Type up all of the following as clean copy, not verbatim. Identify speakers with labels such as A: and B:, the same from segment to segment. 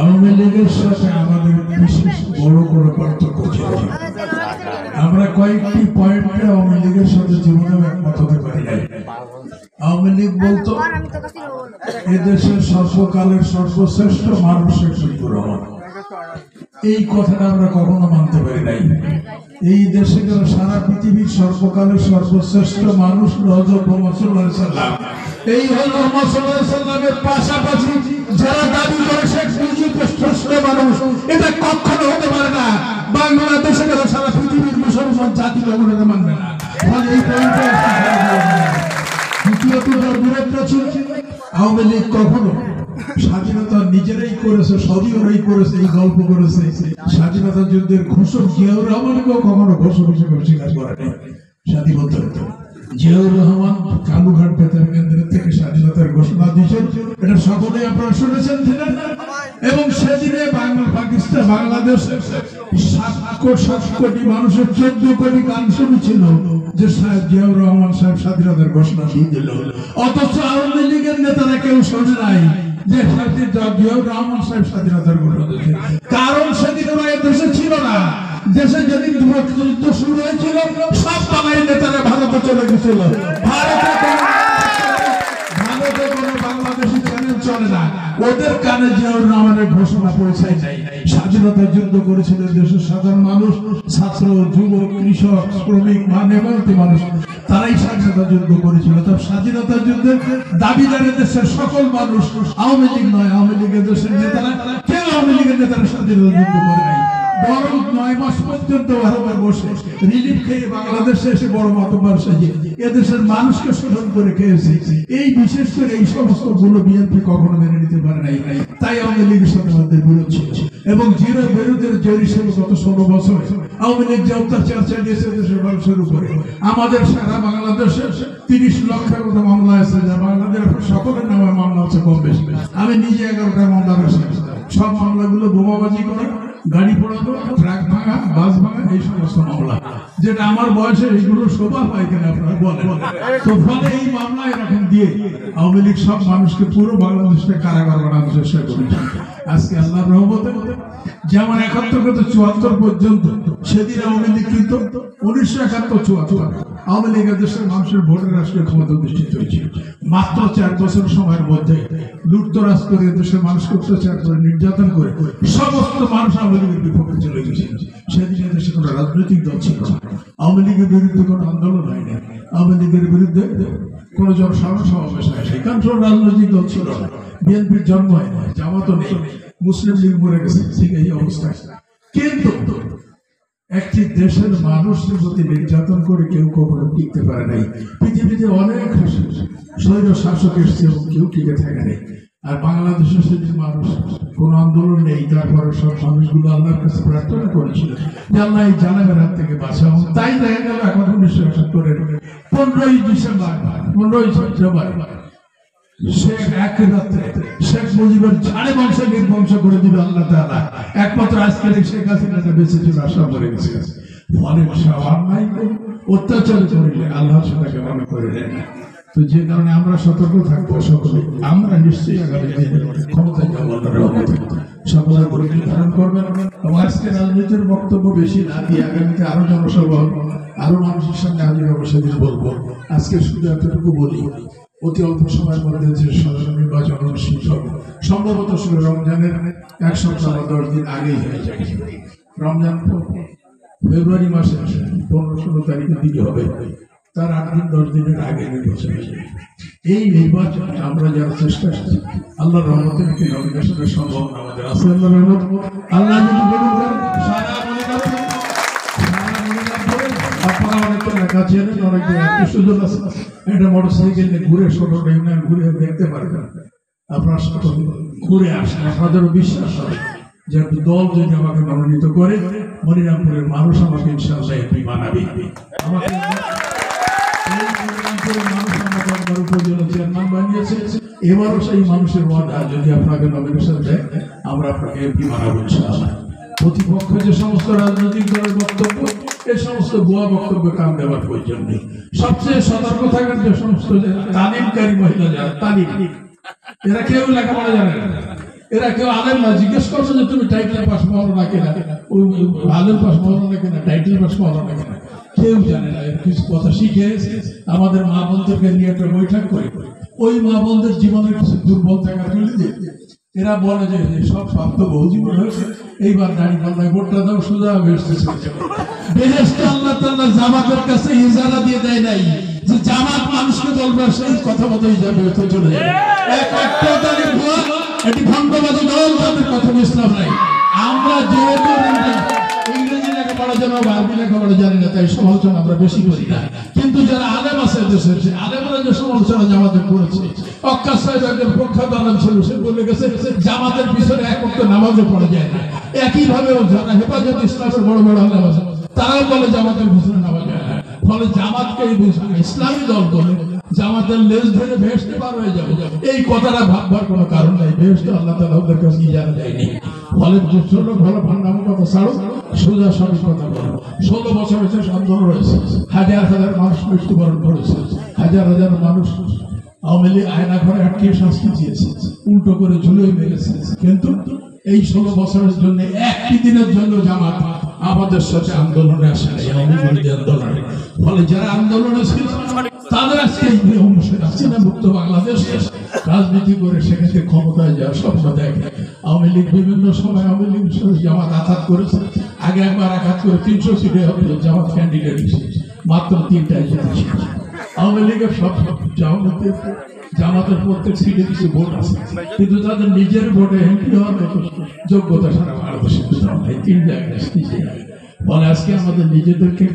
A: আওয়ামী লীগের সাথে আমাদের বিশেষ বড় বড় পার্থক্য ছিল। আমরা কয়েকটি পয়েন্টে আওয়ামী লীগের সাথে জীবনে একমত হতে পারি নাই। আওয়ামী লীগ বলতো এদেশের সর্বকালের সর্বশ্রেষ্ঠ মানুষ শেখ মুজিবুর রহমান, এই কথাটা আমরা কখনো মানতে পারি নাই। এই দেশে গেল সারা পৃথিবীর সর্বকালের সর্বশ্রেষ্ঠ মানুষ হযরত মুহাম্মদ সাল্লাল্লাহু আলাইহি সাল্লাম। এই হযরত মুহাম্মদ সাল্লাল্লাহু আলাইহি সাল্লামের পাশাপাশি যারা দাবি করে শেখ মুজিবুর শ্রেষ্ঠ মানুষ, এটা কখনো হতে পারে না। বাংলাদেশে গেল সারা পৃথিবীর মুসলমান জাতি কখনো মানবে না। ফলে এই পয়েন্টে দ্বিতীয়ত বিরোধ ছিল আওয়ামী লীগ কখনো স্বাধীনতা নিজেরাই করেছে, সদিওরাই করেছে, এই গল্প করেছে। স্বাধীনতা যুদ্ধের ঘোষক জিয়াউর রহমানকেও কখনো ঘোষক হিসেবে স্বীকার করেনি। স্বাধীনতা জিয়াউর রহমান কালুঘাট বেতার কেন্দ্র থেকে স্বাধীনতার ঘোষণা দিয়েছেন, এটা সকলে আপনারা শুনেছেন ছিলেন না? এবং সেদিনে পাকিস্তান বাংলাদেশের 7 কোটি মানুষের 14 কোটি গান শুনেছিল যে জিয়াউর রহমান সাহেব স্বাধীনতার ঘোষণা দিয়ে দিল। অথচ আওয়ামী লীগের নেতারা কেউ শোনে নাই যে জিয়াউর রহমান সাহেব স্বাধীনতার ঘোষণা দিয়েছেন। কারণ সেদিন ওরা দেশে ছিল না। দেশে যেদিন যুদ্ধ শুরু হয়েছিল সব বাঙালি নেতারা ভারতে চলে গেছিল। ভারতে কোনো বাংলাদেশি চ্যানেল চলে না, ওদের কানে জিয়াউর রহমানের ঘোষণা পৌঁছায় নাই। স্বাধীনতার যুদ্ধ করেছিলেন দেশের সাধারণ মানুষ, ছাত্র, যুবক, কৃষক, শ্রমিক, মেহনতি মানুষ, তারাই স্বাধীনতা যুদ্ধ করেছিল। তবে স্বাধীনতার যুদ্ধের দাবিদারে দেশের সকল মানুষ, আওয়ামী লীগ নয়। আওয়ামী লীগের দেশের নেতারা কেউ আওয়ামী লীগের নেতারা স্বাধীনতা যুদ্ধ করে নাই। বরং 9 মাস পর্যন্ত ভারতে বসে রিলিফ খেয়ে বাংলাদেশে এসে বড় মাতব্বর সাজে এদেশের মানুষকে শোষণ করে খেয়েছে। এই বিশেষ করে এই সমস্ত গুলো বিএনপি কখনো মেনে নিতে পারে নাই। তাই আওয়ামী লীগের সাথে আমাদের বিরোধ ছিল। এবং জিরো বিরোধের জেরি ছিল গত 16 বছর আওয়ামী লীগ যে অত্যাচার চালিয়েছে দেশের মানুষের উপরে। আমাদের সারা বাংলাদেশে 30 লক্ষের মতো মামলা আছে, যা বাংলাদেশের সকলের নামে মামলা আছে কম বেশি। আমি নিজে 11টা মামলা করেছি। সব মামলাগুলো বোমাবাজি করে, গাড়ি পোড়ানো, ট্রাক ভাঙা, বাস ভাঙা, এই সমস্ত মামলা, যেটা আমার বয়সে এইগুলো শোভা পায় কিনা আপনারা বলেন। তো ফলে এই মামলা এরকম দিয়ে আওয়ামী লীগ সব মানুষকে পুরো বাংলাদেশকে কারাগার বানানোর চেষ্টা করেছে। আজকে আল্লাহর রহমতে যেমন 71-74 পর্যন্ত সেদিন আওয়ামী লীগ কিন্তু 1971-74 আওয়ামী লীগের দেশের মানুষের ভোটের রাষ্ট্রীয় ক্ষমতা অধিষ্ঠিত হয়েছিল। মাত্র 4 বছর সময়ের মধ্যে লুটতরাজ করে দেশের মানুষকে অত্যাচার করে, নির্যাতন করে সমস্ত মানুষ আওয়ামী লীগের বিপক্ষে চলে গেছিল। সেদিন দেশে কোনো রাজনৈতিক দল ছিল না। আওয়ামী লীগের বিরুদ্ধে কোনো আন্দোলন হয়নি। আওয়ামী লীগের বিরুদ্ধে কোনো জনসাধারণ সমাবেশ হয়, সেখান থেকে রাজনৈতিক দল ছিল না। বিএনপির জন্ম হয় না, জামাতও নেই, মুসলিম লীগ মরে গেছে, ঠিক এই অবস্থায়। কিন্তু একটি দেশের মানুষের প্রতি নির্যাতন করে কেউ কখনো টিকতে পারে নাই। পৃথিবীতে অনেক স্বৈর শাসক এসছে, কেউ টিকে থাকে নাই। আর বাংলাদেশের সেদিন মানুষ কোন আন্দোলন নেই, তারপরে সব মানুষগুলো আল্লাহর কাছে প্রার্থনা করেছিল যে আল্লাহ এই জালেমের হাত থেকে বাঁচাও। তাই দেখা গেল এখন 1971-এর 15ই ডিসেম্বর, 15ই সেপ্টেম্বর শেখ এক রাত্রে শেখ মুজিবের ঝাড়ে বংশে নির্বংশ করে দিল আল্লাহ তাআলা। একমাত্র আজকের শেখ হাসিনাটা বেঁচে ছিল, আশা মরে গেছে। ফলে অন্যায় অত্যাচার করলে আল্লাহ সেটাকে মনে করে নেন। তো যে কারণে আমরা সতর্ক থাকবো সকলে। আমরা নিশ্চয়ই আগামী দিনে ক্ষমতায় যাবো আল্লাহর রহমতে। সকলে ভূমিকা ধারণ করবেন। এবং আজকে রাজনীতির বক্তব্য বেশি না দিয়ে আগামীতে আরো জনসভা, আরো মানুষের সামনে হাজির হবো, সেদিন বলবো। আজকে শুধু এতটুকু বলি, অতি অল্প সময়ের মধ্যে যে সাধারণ নির্বাচন অনুষ্ঠিত হবে, সম্ভবত রমজানের 1 সপ্তাহ বা 10 দিন আগেই হয়ে যাবে। রমজান ফেব্রুয়ারি মাসে 15-16 তারিখের দিকে হবে, তার 8 দিন 10 দিনের আগে নির্বাচন হয়ে যাবে। এই নির্বাচন আমরা যারা চেষ্টা করছি, আল্লাহর রহমতে একটি নমিনেশনের সম্ভাবনা আমাদের আছে। আল্লাহর রহমত, আল্লাহ যদি বলুন সারা মনে রাখবেন, আপনারা অনেকে লেখা চেনেন, অনেকে একটি সুযোগ আছে, একটা মোটরসাইকেল নিয়ে ঘুরে ছোটো ইউনিয়ন ঘুরে দেখতে পারবেন। আপনার সাথে ঘুরে আসেন, আপনাদেরও বিশ্বাস হয় যে দল যদি আমাকে মনোনীত করে, মনিরামপুরের মানুষ আমাকে ইনশাআল্লাহ এমপি বানাবে। আমাকে মনিরামপুরের মানুষ আমাকে একবার উপজেলা চেয়ারম্যান বানিয়েছে। এবারও সেই মানুষের ওয়াদা, যদি আপনাকে নমিনেশন দেয় আমরা আপনাকে এমপি বানাবো ইনশাআল্লাহ। প্রতিপক্ষ যে সমস্ত রাজনৈতিক দলের বক্তব্য, এই সমস্ত ভুয়া বক্তব্য কান দেওয়ার প্রয়োজন নেই। সবচেয়ে সতর্ক থাকার যে সমস্ত তালিমকারী মহিলা যারা তালিম, এরা কেউ লেখাপড়া জানে না, এরা কেউ আলেম না। জিজ্ঞেস করছো যে তুমি টাইটেল পাস পাওয়া না কিনা, ওই আলেম পাস পাওয়া না কিনা, টাইটেল পাস পাওয়া না কিনা, কেউ জানে না। কিছু কথা শিখে আমাদের মা বোনদেরকে নিয়ে একটা বৈঠক করে, ওই মা বোনদের জীবনের কিছু দুর্বল থাকা ফেলে দিয়ে এরা বলে যে সব প্রাপ্ত বহু জীবন হয়েছে, এইবার দাঁড়িয়ে পাল্লায় ভোটটা দাও, সোজা বেহেশতে আল্লাহ তাআলা জামাতের কাছে ইজারা দিয়ে দেয় নাই যে জামাত মানুষকে বলবে সেই কথা মতোই যাবে, তো চলে যাবে। একটা দলের ভুয়া, এটি ভণ্ডবাদী দল, তাদের কথা ইসলাম নাই। আমরা যেহেতু ইংরেজি লেখাপড়া জানো বা আরবি লেখাপড়া জানি না, তাই সমালোচনা আমরা বেশি করি না। কিন্তু যারা আলেম আছে দেশের, আলেমরা যে সমালোচনা জামাতের করেছে, অক্কা সাহেব একজন প্রখ্যাত আলেম ছিল, সে বলে গেছে জামাতের পিছনে এক ওয়াক্ত নামাজও পড়া যায় না। একইভাবে যারা হেফাজত ইসলামের বড় বড় আলেম আছে, তারাও বলে জামাতের পিছনে নামাজ যায় না। ফলে জামাতকে ইসলামী দল বলে জামাতের লেজ ধরে বেহেশতে পার হয়ে যাবে, এই কথাটা ভাববার কোনো কারণ নাই। বেহেশতে আল্লাহ তাআলা ওদের কাছে ইজারা দেয়নি। ফলে চলো ভালো ভান্ডামো কথা ছাড়ো, সোজা সঠিক কথা বলো। 16 বছর হয়েছে আন্দোলন রয়েছে, হাজার হাজার মানুষ মৃত্যুবরণ করেছে, হাজার হাজার মানুষ আওয়ামী লীগ আয়না ঘরে আটকে শাস্তি দিয়েছে, উল্টো করে ঝুলিয়ে মেরেছে। কিন্তু এই 16 বছরের জন্য একটি দিনের জন্য জামাত আমাদের সাথে আন্দোলনে আসে নাই, আন্দোলনে। ফলে যারা আন্দোলনে ছিল তাদের আজকে এই অংশে আসছে না। মুক্ত বাংলাদেশ রাজনীতি করে সেখানে ক্ষমতায় যাওয়ার স্বপ্ন দেখে। আওয়ামী লীগ বিভিন্ন সময় আওয়ামী লীগ জামাত আঘাত করেছে। আগে একবার আঘাত করে 300 সিটে জামাত ক্যান্ডিডেট মাত্র 3টায় জিতেছে। আওয়ামী লীগের সব জামাতের প্রত্যেক সিটে কিছু ভোট আছে, কিন্তু তাদের নিজের ভোটে এমপি হওয়ার মতো যোগ্যতা সারা ভারতবর্ষে 3 জায়গায়। ফলে আজকে আমাদের নিজেদেরকে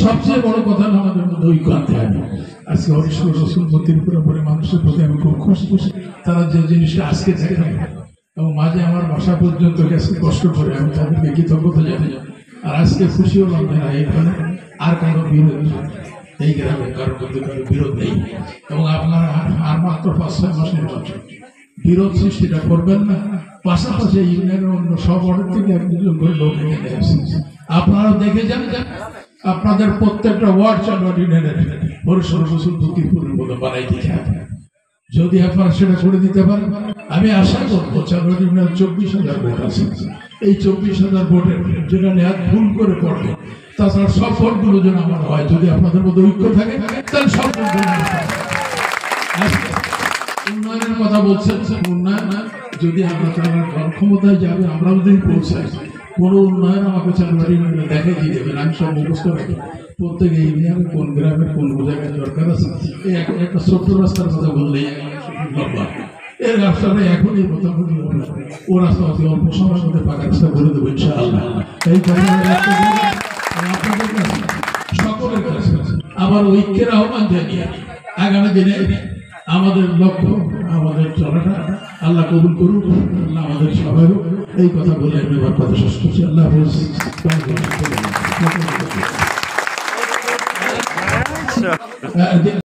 A: সবচেয়ে বড় কথা হলো আমাদের মধ্যে ঐক্য আনতে হবে। আজকে হরিশ্বর রসুলপতির উপরে মানুষের প্রতি আমি খুব খুশি, তারা যে জিনিসটা আজকে দেখে এবং মাঝে আমার বাসা পর্যন্ত গেছে কষ্ট করে, আমি তাদেরকে কৃতজ্ঞতা জানাই। আর আজকে খুশি হলাম যে এখানে আর কারো বিরোধ, এই গ্রামে কারোর মধ্যে কারো বিরোধ নেই। এবং আপনারা আর মাত্র 5-6 মাসের মধ্যে বিরোধ সৃষ্টিটা করবেন না। পাশাপাশি ইউনিয়নের অন্য সব অর্ডার থেকে একজন করে লোক এখানে এসেছে, আপনারা দেখে যান। আপনাদের প্রত্যেকটা ওয়ার্ড চালু ইউনিয়নের হরিশ্বর রসুলপতির মতো বানাই দিতে হবে। যদি আপনারা সেটা করে দিতে পারেন, আমি আশা করবো চালু ইউনিয়নের 24,000 ভোট আছে। এই 24,000 ভোটের যেটা নেওয়ার ভুল করে পড়বে, তাছাড়া সব ভোটগুলো যেন আমার হয়। যদি আপনাদের মধ্যে ঐক্য থাকে তাহলে সব উন্নয়নের কথা বলছেন। উন্নয়ন যদি আমরা ক্ষমতায় যাবে, আমরা যদি পৌঁছাই, কোনো উন্নয়ন আমাকে চারবাড়ি দেখে দিয়ে দেবেন। আমি সব মুখস্থ রাখি, প্রত্যেক এরিয়ার কোন গ্রামের কোন জায়গায় দরকার আছে। এই একটা ছোট্ট রাস্তার কথা বললেই লম্বা, এই রাস্তাটা এখনই কথা বলি, ও রাস্তা অতি অল্প সময়ের মধ্যে পাকা রাস্তা করে দেবো ইনশাআল্লাহ। এই আপনাদের কাছে সকলের কাছে আবার ঐক্যের আহ্বান জানিয়ে আগামী দিনে আমাদের লক্ষ্য, আমাদের চলাটা আল্লাহ কবুল করুন, আল্লাহ আমাদের সবাই এই কথা বলে আমি আমার কথা শেষ করছি। আল্লাহ হাফেজ।